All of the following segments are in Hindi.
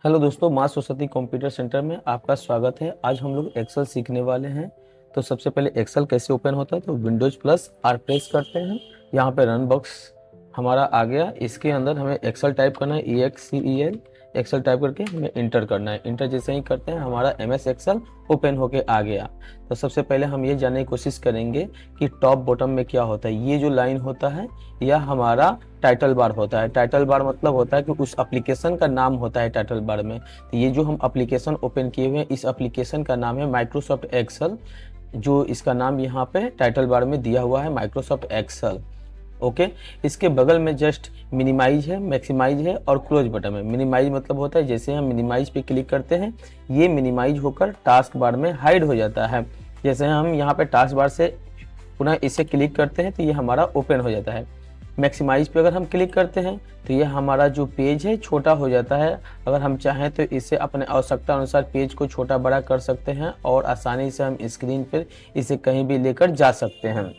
हेलो दोस्तों, माँ सरस्वती कंप्यूटर सेंटर में आपका स्वागत है। आज हम लोग एक्सेल सीखने वाले हैं। तो सबसे पहले एक्सेल कैसे ओपन होता है, तो विंडोज प्लस आर प्रेस करते हैं। यहाँ पे रन बॉक्स हमारा आ गया। इसके अंदर हमें एक्सेल टाइप करना है, EXCEL एक्सेल टाइप करके हमें इंटर करना है। इंटर जैसे ही करते हैं हमारा MS एक्सेल ओपन होके आ गया। तो सबसे पहले हम ये जानने की कोशिश करेंगे कि टॉप बॉटम में क्या होता है। ये जो लाइन होता है यह हमारा टाइटल बार होता है। टाइटल बार मतलब होता है कि उस एप्लीकेशन का नाम होता है टाइटल बार में। तो ये जो हम एप्लीकेशन ओपन किए हुए हैं, इस एप्लीकेशन का नाम है माइक्रोसॉफ्ट एक्सेल। जो इसका नाम यहाँ पे टाइटल बार में दिया हुआ है, माइक्रोसॉफ्ट एक्सेल। ओके। इसके बगल में जस्ट मिनिमाइज है, मैक्सिमाइज है और क्लोज बटन है। मिनिमाइज मतलब होता है जैसे हम मिनिमाइज पे क्लिक करते हैं ये मिनिमाइज होकर टास्क बार में हाइड हो जाता है। जैसे हम यहाँ पे टास्क बार से पुनः इसे क्लिक करते हैं तो ये हमारा ओपन हो जाता है। मैक्सिमाइज पे अगर हम क्लिक करते हैं तो ये हमारा जो पेज है छोटा हो जाता है। अगर हम चाहें तो इसे अपने आवश्यकता अनुसार पेज को छोटा बड़ा कर सकते हैं और आसानी से हम स्क्रीन पर इसे कहीं भी लेकर जा सकते हैं।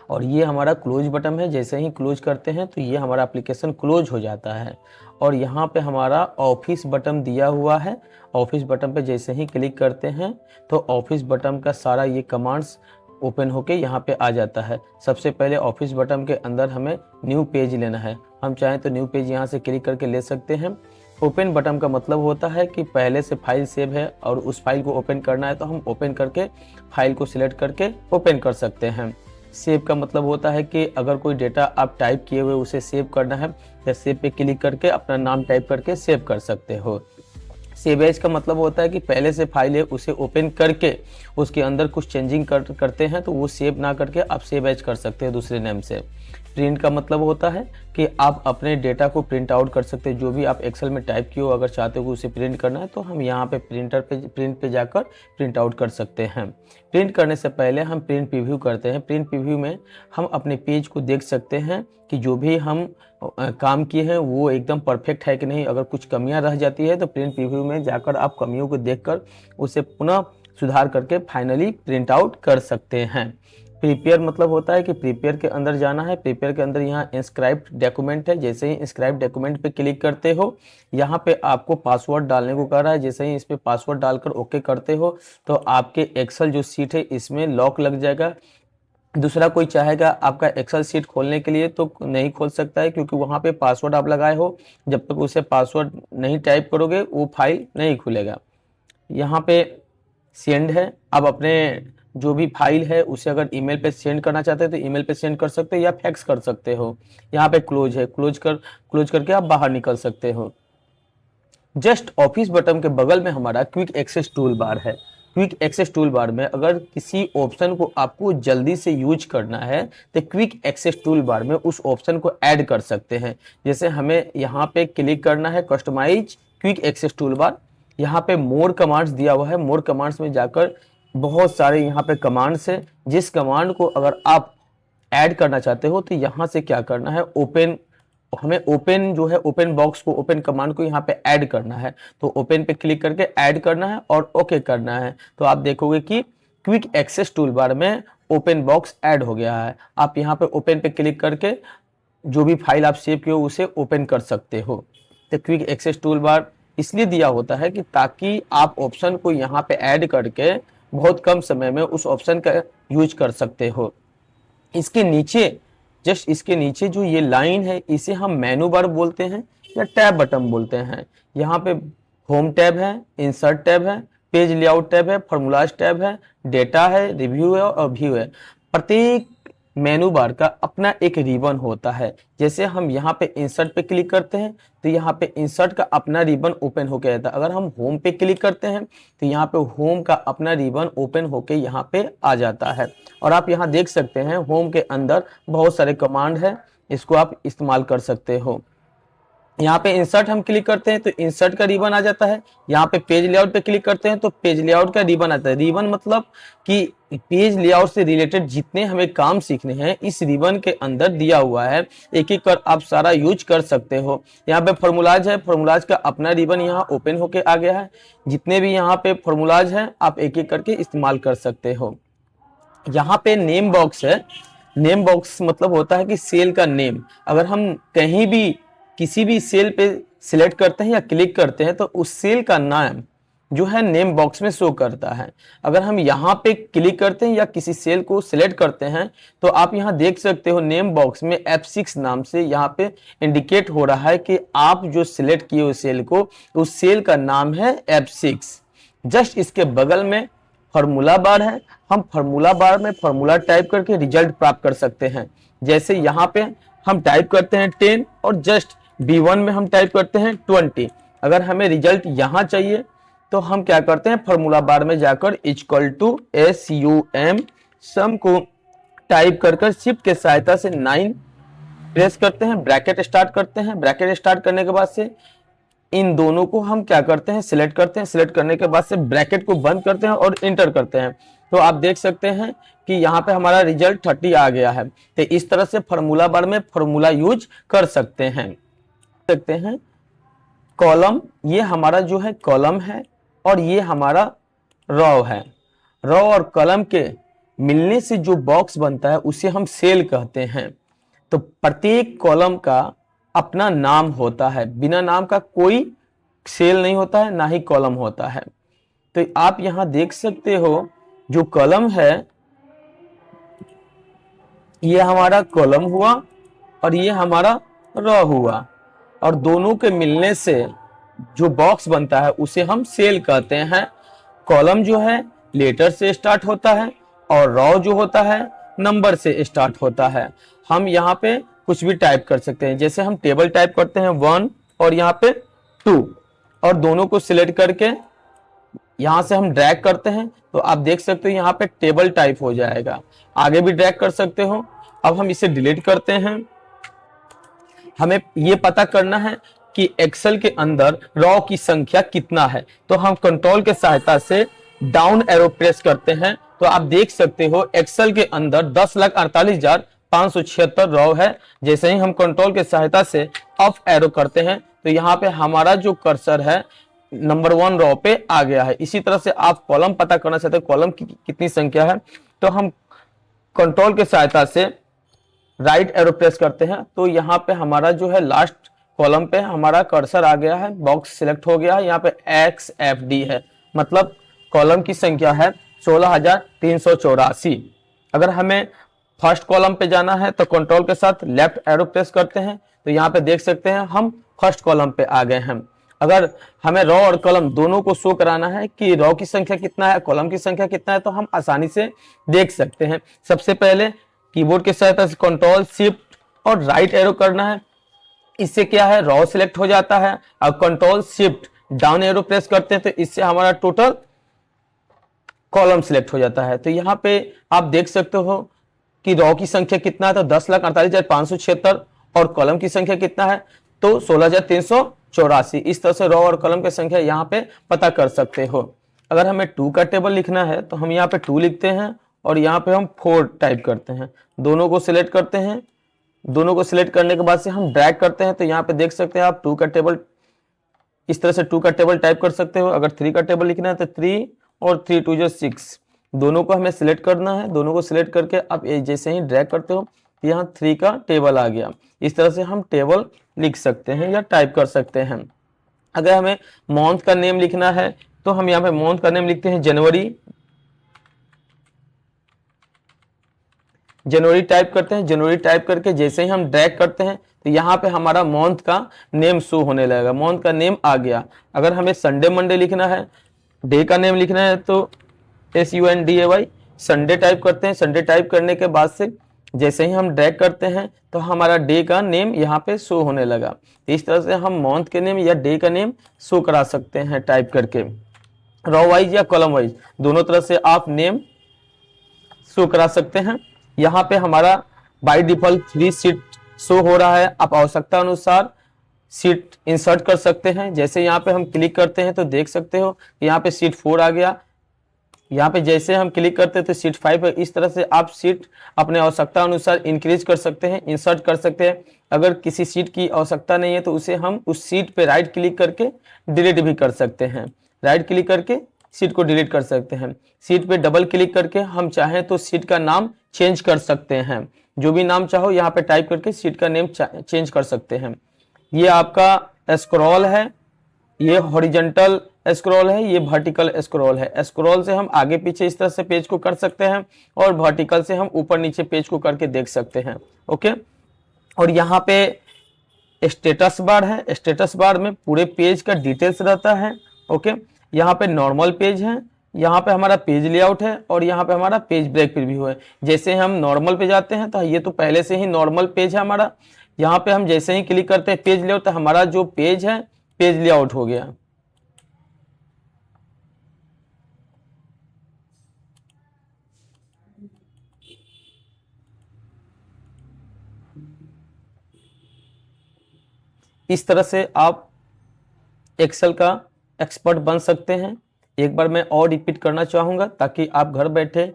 और ये हमारा क्लोज बटन है, जैसे ही क्लोज करते हैं तो ये हमारा एप्लीकेशन क्लोज हो जाता है। और यहाँ पे हमारा ऑफिस बटन दिया हुआ है। ऑफिस बटन पे जैसे ही क्लिक करते हैं तो ऑफिस बटन का सारा ये कमांड्स ओपन होके यहाँ पे आ जाता है। सबसे पहले ऑफिस बटन के अंदर हमें न्यू पेज लेना है। हम चाहें तो न्यू पेज यहाँ से क्लिक करके ले सकते हैं। ओपन बटन का मतलब होता है कि पहले से फाइल सेव है और उस फाइल को ओपन करना है तो हम ओपन करके फाइल को सिलेक्ट करके ओपन कर सकते हैं। सेव का मतलब होता है कि अगर कोई डेटा आप टाइप किए हुए उसे सेव करना है या सेव पे क्लिक करके अपना नाम टाइप करके सेव कर सकते हो। सेव एज का मतलब होता है कि पहले से फाइल है उसे ओपन करके उसके अंदर कुछ चेंजिंग करते हैं तो वो सेव ना करके आप सेव एज कर सकते हैं दूसरे नेम से। प्रिंट का मतलब होता है कि आप अपने डेटा को प्रिंट आउट कर सकते हैं। जो भी आप एक्सेल में टाइप किए हो अगर चाहते हो उसे प्रिंट करना है तो हम यहाँ पे प्रिंट पे जाकर प्रिंट आउट कर सकते हैं। प्रिंट करने से पहले हम प्रिंट प्रीव्यू करते हैं। प्रिंट प्रीव्यू में हम अपने पेज को देख सकते हैं कि जो भी हम काम किए हैं वो एकदम परफेक्ट है कि नहीं। अगर कुछ कमियां रह जाती है तो प्रिंट प्रीव्यू में जाकर आप कमियों को देखकर उसे पुनः सुधार करके फाइनली प्रिंट आउट कर सकते हैं। प्रिपेयर मतलब होता है कि प्रिपेयर के अंदर जाना है। प्रिपेयर के अंदर यहाँ इंस्क्राइब्ड डॉक्यूमेंट है। जैसे ही इंस्क्राइब्ड डॉक्यूमेंट पे क्लिक करते हो यहाँ पे आपको पासवर्ड डालने को कह रहा है। जैसे ही इस पे पासवर्ड डालकर ओके करते हो तो आपके एक्सेल जो सीट है इसमें लॉक लग जाएगा। दूसरा कोई चाहेगा आपका एक्सेल सीट खोलने के लिए तो नहीं खोल सकता है, क्योंकि वहाँ पे पासवर्ड आप लगाए हो। जब तक उसे पासवर्ड नहीं टाइप करोगे वो फाइल नहीं खुलेगा। यहाँ पे सेंड है। आप अपने जो भी फाइल है उसे अगर ईमेल पे सेंड करना चाहते हैं तो ईमेल पे सेंड कर सकते हो या फैक्स कर सकते हो। यहाँ पे क्लोज है, क्लोज करके आप बाहर निकल सकते हो। जस्ट ऑफिस बटन के बगल में हमारा क्विक एक्सेस टूल बार है। क्विक एक्सेस टूल बार में अगर किसी ऑप्शन को आपको जल्दी से यूज करना है तो क्विक एक्सेस टूल बार में उस ऑप्शन को ऐड कर सकते हैं। जैसे हमें यहाँ पे क्लिक करना है customize quick access toolbar. यहाँ पे मोर कमांड्स दिया हुआ है। मोर कमांड्स में जाकर बहुत सारे यहाँ पे कमांड्स है। जिस कमांड को अगर आप ऐड करना चाहते हो तो यहाँ से क्या करना है, हमें ओपन जो है ओपन बॉक्स को, ओपन कमांड को यहाँ पे ऐड करना है। तो ओपन पे क्लिक करके ऐड करना है और ओके करना है। तो आप देखोगे कि क्विक एक्सेस टूल बार में ओपन बॉक्स ऐड हो गया है। आप यहाँ पे ओपन पे क्लिक करके जो भी फाइल आप सेव किए हो उसे ओपन कर सकते हो। तो क्विक एक्सेस टूल बार इसलिए दिया होता है कि ताकि आप ऑप्शन को यहाँ पे ऐड करके बहुत कम समय में उस ऑप्शन का यूज कर सकते हो। इसके नीचे, जस्ट इसके नीचे जो ये लाइन है इसे हम मेनू बार बोलते हैं या टैब बटन बोलते हैं। यहाँ पे होम टैब है, इंसर्ट टैब है, पेज लेआउट टैब है, फॉर्मूलाज टैब है, डेटा है, रिव्यू है और व्यू है। प्रत्येक मेनू बार का अपना एक रिबन होता है। जैसे हम यहाँ पे इंसर्ट पे क्लिक करते हैं तो यहाँ पे इंसर्ट का अपना रिबन ओपन होके आता है। अगर हम होम पे क्लिक करते हैं तो यहाँ पे होम का अपना रिबन ओपन होके यहाँ पे आ जाता है। और आप यहाँ देख सकते हैं होम के अंदर बहुत सारे कमांड है, इसको आप इस्तेमाल कर सकते हो। यहाँ पे इंसर्ट हम क्लिक करते हैं तो इंसर्ट का रिबन आ जाता है। यहाँ पे पेज लेआउट पे क्लिक करते हैं तो पेज लेआउट का रिबन आता है। रिबन मतलब कि पेज लेआउट से रिलेटेड जितने हमें काम सीखने हैं इस रिबन के अंदर दिया हुआ है। एक एक कर आप सारा यूज कर सकते हो। यहाँ पे फॉर्मूलाज है, फॉर्मूलाज का अपना रिबन यहाँ ओपन होके आ गया है। जितने भी यहाँ पे फॉर्मूलाज हैं आप एक एक करके इस्तेमाल कर सकते हो। यहाँ पे नेम बॉक्स है। नेम बॉक्स मतलब होता है कि सेल का नेम। अगर हम कहीं भी किसी भी सेल पे सिलेक्ट करते हैं या क्लिक करते हैं तो उस सेल का नाम जो है नेम बॉक्स में शो करता है। अगर हम यहाँ पे क्लिक करते हैं या किसी सेल को सिलेक्ट करते हैं तो आप यहाँ देख सकते हो नेम बॉक्स में F6 नाम से यहाँ पे इंडिकेट हो रहा है कि आप जो सिलेक्ट किए उस सेल को, उस सेल का नाम है F6। जस्ट इसके बगल में फॉर्मूला बार है, हम फॉर्मूला बार में फॉर्मूला टाइप करके रिजल्ट प्राप्त कर सकते हैं। जैसे यहाँ पे हम टाइप करते हैं 10 और जस्ट B1 में हम टाइप करते हैं 20। अगर हमें रिजल्ट यहाँ चाहिए तो हम क्या करते हैं, फॉर्मूला बार में जाकर इक्वल टू SUM सम को टाइप कर शिफ्ट के सहायता से 9 प्रेस करते हैं, ब्रैकेट स्टार्ट करते हैं। ब्रैकेट स्टार्ट करने के बाद से इन दोनों को हम क्या करते हैं, सिलेक्ट करते हैं। सिलेक्ट करने के बाद से ब्रैकेट को बंद करते हैं और इंटर करते हैं। तो आप देख सकते हैं कि यहाँ पे हमारा रिजल्ट 30 आ गया है। तो इस तरह से फॉर्मूला बार में फॉर्मूला यूज कर सकते हैं। कॉलम, ये हमारा जो है कॉलम है और ये हमारा रो है। रो और कॉलम के मिलने से जो बॉक्स बनता है उसे हम सेल कहते हैं। तो प्रत्येक कॉलम का अपना नाम होता है, बिना नाम का कोई सेल नहीं होता है, ना ही कॉलम होता है। तो आप यहां देख सकते हो जो कॉलम है ये हमारा कॉलम हुआ और ये हमारा रो हुआ, और दोनों के मिलने से जो बॉक्स बनता है उसे हम सेल कहते हैं। कॉलम जो है लेटर से स्टार्ट होता है और रो जो होता है नंबर से स्टार्ट होता है। हम यहाँ पे कुछ भी टाइप कर सकते हैं, जैसे हम टेबल टाइप करते हैं 1 और यहाँ पे 2 और दोनों को सिलेक्ट करके यहाँ से हम ड्रैग करते हैं तो आप देख सकते हो यहाँ पे टेबल टाइप हो जाएगा। आगे भी ड्रैग कर सकते हो। अब हम इसे डिलीट करते हैं। हमें ये पता करना है कि एक्सेल के अंदर रो की संख्या कितना है, तो हम कंट्रोल के सहायता से डाउन एरो प्रेस करते हैं तो आप देख सकते हो एक्सेल के अंदर 10,48,576 रो है। जैसे ही हम कंट्रोल के सहायता से अप एरो करते हैं तो यहाँ पे हमारा जो कर्सर है नंबर 1 रो पे आ गया है। इसी तरह से आप कॉलम पता करना चाहते हैं कॉलम की कितनी संख्या है, तो हम कंट्रोल के सहायता से राइट एरो प्रेस करते हैं तो यहाँ पे हमारा जो है लास्ट कॉलम पे हमारा कर्सर आ गया है, बॉक्स सिलेक्ट हो गया है। यहाँ पे XFD है, मतलब कॉलम की संख्या है 16,384। अगर हमें फर्स्ट कॉलम पे जाना है तो कंट्रोल के साथ लेफ्ट एरो प्रेस करते हैं तो यहाँ पे देख सकते हैं हम फर्स्ट कॉलम पे आ गए हैं। अगर हमें रो और कॉलम दोनों को शो कराना है कि रो की संख्या कितना है, कॉलम की संख्या कितना है, तो हम आसानी से देख सकते हैं। सबसे पहले कीबोर्ड के सहायता से कंट्रोल शिफ्ट और राइट एरो करना है। इससे क्या है, रो सिलेक्ट हो जाता है। और control shift down arrow press करते हैं तो इससे हमारा टोटल कॉलम सिलेक्ट हो जाता है। तो यहाँ पे आप देख सकते हो कि रो की संख्या कितना है, तो 10,48,576 और कॉलम की संख्या कितना है तो 16,384। इस तरह से रो और कॉलम की संख्या यहाँ पे पता कर सकते हो। अगर हमें 2 का टेबल लिखना है तो हम यहाँ पे 2 लिखते हैं और यहाँ पे हम 4 टाइप करते हैं। दोनों को सिलेक्ट करते हैं। दोनों को सिलेक्ट करने के बाद से हम ड्रैग करते हैं तो यहाँ पे देख सकते हैं आप 2 का टेबल, इस तरह से 2 का टेबल टाइप कर सकते हो। अगर 3 का टेबल लिखना है तो 3 और 3 2 6, दोनों को हमें सिलेक्ट करना है। दोनों को सिलेक्ट करके आप जैसे ही ड्रैग करते हो यहाँ 3 का टेबल आ गया। इस तरह से हम टेबल लिख सकते हैं या टाइप कर सकते हैं। अगर हमें मंथ का नेम लिखना है तो हम यहाँ पे मंथ का नेम लिखते हैं जनवरी। जनवरी टाइप करते हैं। जनवरी टाइप करके जैसे ही हम ड्रैग करते हैं तो यहाँ पे हमारा मंथ का नेम शो होने लगेगा। मंथ का नेम आ गया। अगर हमें संडे मंडे लिखना है, डे का नेम लिखना है तो SUNDAY संडे टाइप करते हैं। संडे टाइप करने के बाद से जैसे ही हम ड्रैग करते हैं तो हमारा डे का नेम यहाँ पे शो होने लगा। इस तरह से हम मंथ के नेम या डे का नेम शो करा सकते हैं टाइप करके। रो वाइज या कॉलम वाइज दोनों तरह से आप नेम शो करा सकते हैं। यहाँ पे हमारा बाय डिफॉल्ट 3 सीट शो हो रहा है। आप आवश्यकता अनुसार सीट इंसर्ट कर सकते हैं। जैसे यहाँ पे हम क्लिक करते हैं तो देख सकते हो यहाँ पे सीट 4 आ गया। यहाँ पे जैसे हम क्लिक करते हैं तो सीट 5 है। इस तरह से आप सीट अपने आवश्यकता अनुसार इंक्रीज कर सकते हैं, इंसर्ट कर सकते हैं। अगर किसी सीट की आवश्यकता नहीं है तो उसे हम उस सीट पे राइट क्लिक करके डिलीट भी कर सकते हैं। राइट क्लिक करके सीट को डिलीट कर सकते हैं। सीट पे डबल क्लिक करके हम चाहें तो सीट का नाम चेंज कर सकते हैं। जो भी नाम चाहो यहाँ पे टाइप करके सीट का नेम चेंज कर सकते हैं। ये आपका स्क्रॉल है, ये हॉरिजॉन्टल स्क्रॉल है, ये वर्टिकल स्क्रॉल है। स्क्रॉल से हम आगे पीछे इस तरह से पेज को कर सकते हैं और वर्टिकल से हम ऊपर नीचे पेज को करके देख सकते हैं। ओके, और यहाँ पे स्टेटस बार है। स्टेटस बार में पूरे पेज का डिटेल्स रहता है। ओके, यहाँ पे नॉर्मल पेज है, यहाँ पे हमारा पेज लेआउट है और यहाँ पे हमारा पेज ब्रेक प्रीव्यू है। जैसे हम नॉर्मल पे जाते हैं तो ये तो पहले से ही नॉर्मल पेज है हमारा। यहाँ पे हम जैसे ही क्लिक करते हैं पेज लेआउट, तो हमारा जो पेज है पेज लेआउट हो गया। इस तरह से आप एक्सेल का एक्सपर्ट बन सकते हैं। एक बार मैं और रिपीट करना चाहूँगा ताकि आप घर बैठे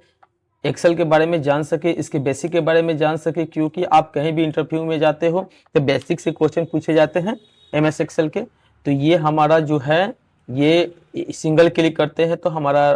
एक्सेल के बारे में जान सके, इसके बेसिक के बारे में जान सके, क्योंकि आप कहीं भी इंटरव्यू में जाते हो तो बेसिक से क्वेश्चन पूछे जाते हैं MS एक्सेल के। तो ये हमारा जो है, ये सिंगल क्लिक करते हैं तो हमारा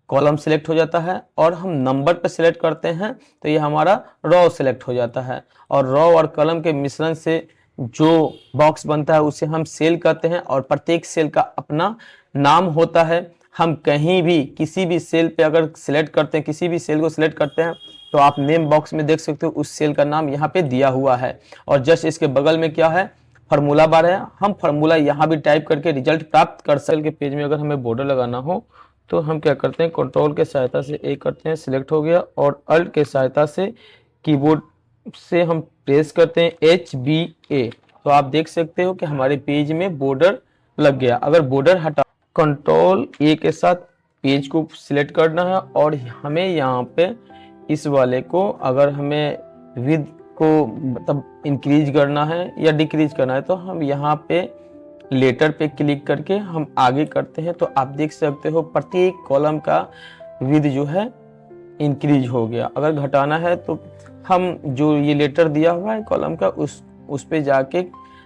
कॉलम सिलेक्ट हो जाता है और हम नंबर पे सिलेक्ट करते हैं तो ये हमारा रॉ सिलेक्ट हो जाता है। और रॉ और कॉलम के मिश्रण से जो बॉक्स बनता है उसे हम सेल कहते हैं और प्रत्येक सेल का अपना नाम होता है। हम कहीं भी किसी भी सेल पे अगर सिलेक्ट करते हैं, किसी भी सेल को सिलेक्ट करते हैं तो आप नेम बॉक्स में देख सकते हो उस सेल का नाम यहाँ पे दिया हुआ है। और जस्ट इसके बगल में क्या है, फार्मूला बार है। हम फार्मूला यहाँ भी टाइप करके रिजल्ट प्राप्त कर सकते हैं। के पेज में अगर हमें बॉर्डर लगाना हो तो हम क्या करते हैं, कंट्रोल के सहायता से ए करते हैं, सिलेक्ट हो गया, और अल्ट के सहायता से कीबोर्ड से हम प्रेस करते हैं HBA, तो आप देख सकते हो कि हमारे पेज में बॉर्डर लग गया। अगर बॉर्डर हटा, कंट्रोल A के साथ पेज को सिलेक्ट करना है और हमें यहाँ पे इस वाले को, अगर हमें विड्थ को मतलब इंक्रीज करना है या डिक्रीज करना है तो हम यहाँ पे लेटर पे क्लिक करके हम आगे करते हैं। तो आप देख सकते हो प्रत्येक कॉलम का विड्थ जो है इंक्रीज हो गया। अगर घटाना है तो हम जो ये लेटर दिया हुआ है कॉलम का उस पे जाके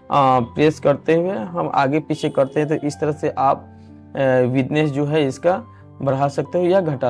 प्रेस करते हुए हम आगे पीछे करते हैं। तो इस तरह से आप विडनेस जो है इसका बढ़ा सकते हो या घटा